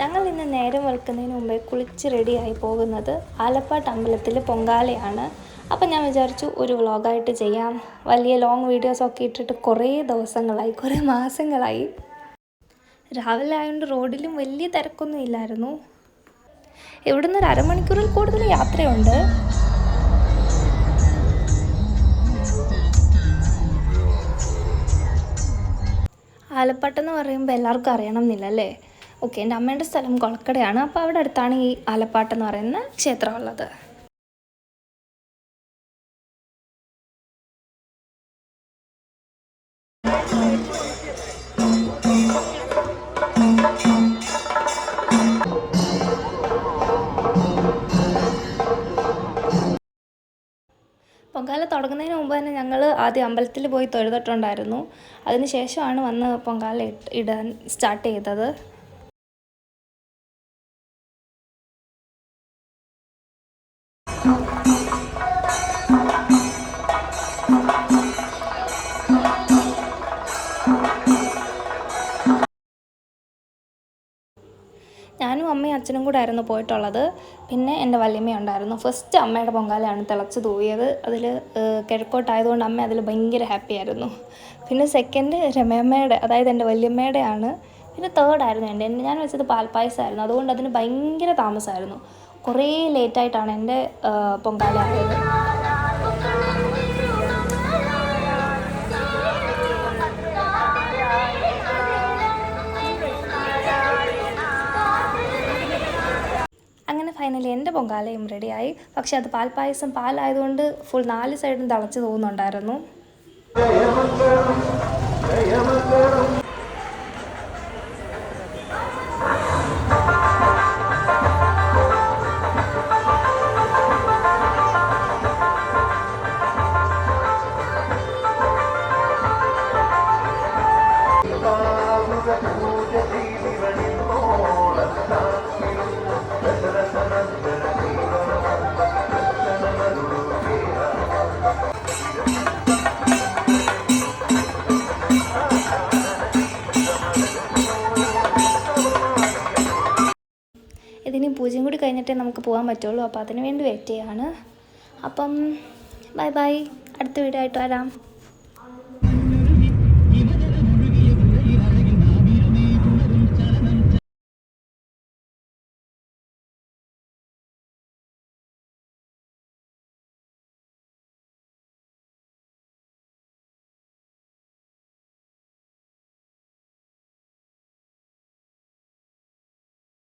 ഞങ്ങൾ ഇന്ന് നേരം വെളുക്കുന്നതിന് മുമ്പേ കുളിച്ച് റെഡിയായി പോകുന്നത് ആലപ്പാട്ട് അമ്പലത്തിൽ പൊങ്കാലയാണ്. അപ്പം ഞാൻ വിചാരിച്ചു ഒരു വ്ളോഗായിട്ട് ചെയ്യാം. വലിയ ലോങ് വീഡിയോസൊക്കെ ഇട്ടിട്ട് കുറേ ദിവസങ്ങളായി, കുറേ മാസങ്ങളായി. രാവിലെ ആയതുകൊണ്ട് റോഡിലും വലിയ തിരക്കൊന്നും ഇല്ലായിരുന്നു. ഇവിടുന്ന് ഒരു അരമണിക്കൂറിൽ കൂടുതൽ യാത്രയുണ്ട്. ആലപ്പാട്ടെന്ന് പറയുമ്പോൾ എല്ലാവർക്കും അറിയണം എന്നില്ലല്ലേ? ഓക്കെ, എൻ്റെ അമ്മേൻ്റെ സ്ഥലം കൊളക്കടയാണ്. അപ്പോൾ അവിടെ അടുത്താണ് ഈ ആലപ്പാട്ടെന്ന് പറയുന്ന ക്ഷേത്രം ഉള്ളത്. പൊങ്കാല തുടങ്ങുന്നതിന് മുമ്പ് തന്നെ ഞങ്ങൾ ആദ്യം അമ്പലത്തിൽ പോയി തൊഴുതിട്ടുണ്ടായിരുന്നു. അതിന് ശേഷമാണ് വന്ന് പൊങ്കാല ഇടാൻ സ്റ്റാർട്ട് ചെയ്തത്. ഞാനും അമ്മയും അച്ഛനും കൂടെ ആയിരുന്നു പോയിട്ടുള്ളത്. പിന്നെ എൻ്റെ വല്യമ്മ ഉണ്ടായിരുന്നു. ഫസ്റ്റ് അമ്മയുടെ പൊങ്കാലയാണ് തിളച്ച് തൂവിയത്. അതിൽ കിഴക്കോട്ടായതുകൊണ്ട് അമ്മ അതിൽ ഭയങ്കര ഹാപ്പി ആയിരുന്നു. പിന്നെ സെക്കൻഡ് രമയമ്മയുടെ, അതായത് എൻ്റെ വല്യമ്മയുടെ ആണ്. പിന്നെ തേർഡായിരുന്നു ഞാൻ വെച്ചത് പാൽപ്പായസമായിരുന്നു. അതുകൊണ്ട് അതിന് ഭയങ്കര താമസമായിരുന്നു. കുറേ ലേറ്റായിട്ടാണ് എൻ്റെ പൊങ്കാല ആയത്. അങ്ങനെ ഫൈനലി എൻ്റെ പൊങ്കാലയും റെഡിയായി. പക്ഷെ അത് പാൽപ്പായസം പാലായതുകൊണ്ട് ഫുൾ 4 സൈഡും തിളച്ച് തോന്നുന്നുണ്ടായിരുന്നു. ഇതിനി പൂജയും കൂടി കഴിഞ്ഞിട്ടേ നമുക്ക് പോകാൻ പറ്റുള്ളൂ. അപ്പോൾ അതിന് വേണ്ടി വെയിറ്റ് ചെയ്യാണ്. അപ്പം ബൈ ബൈ, അടുത്ത വീഡിയോ ആയിട്ട് വരാം.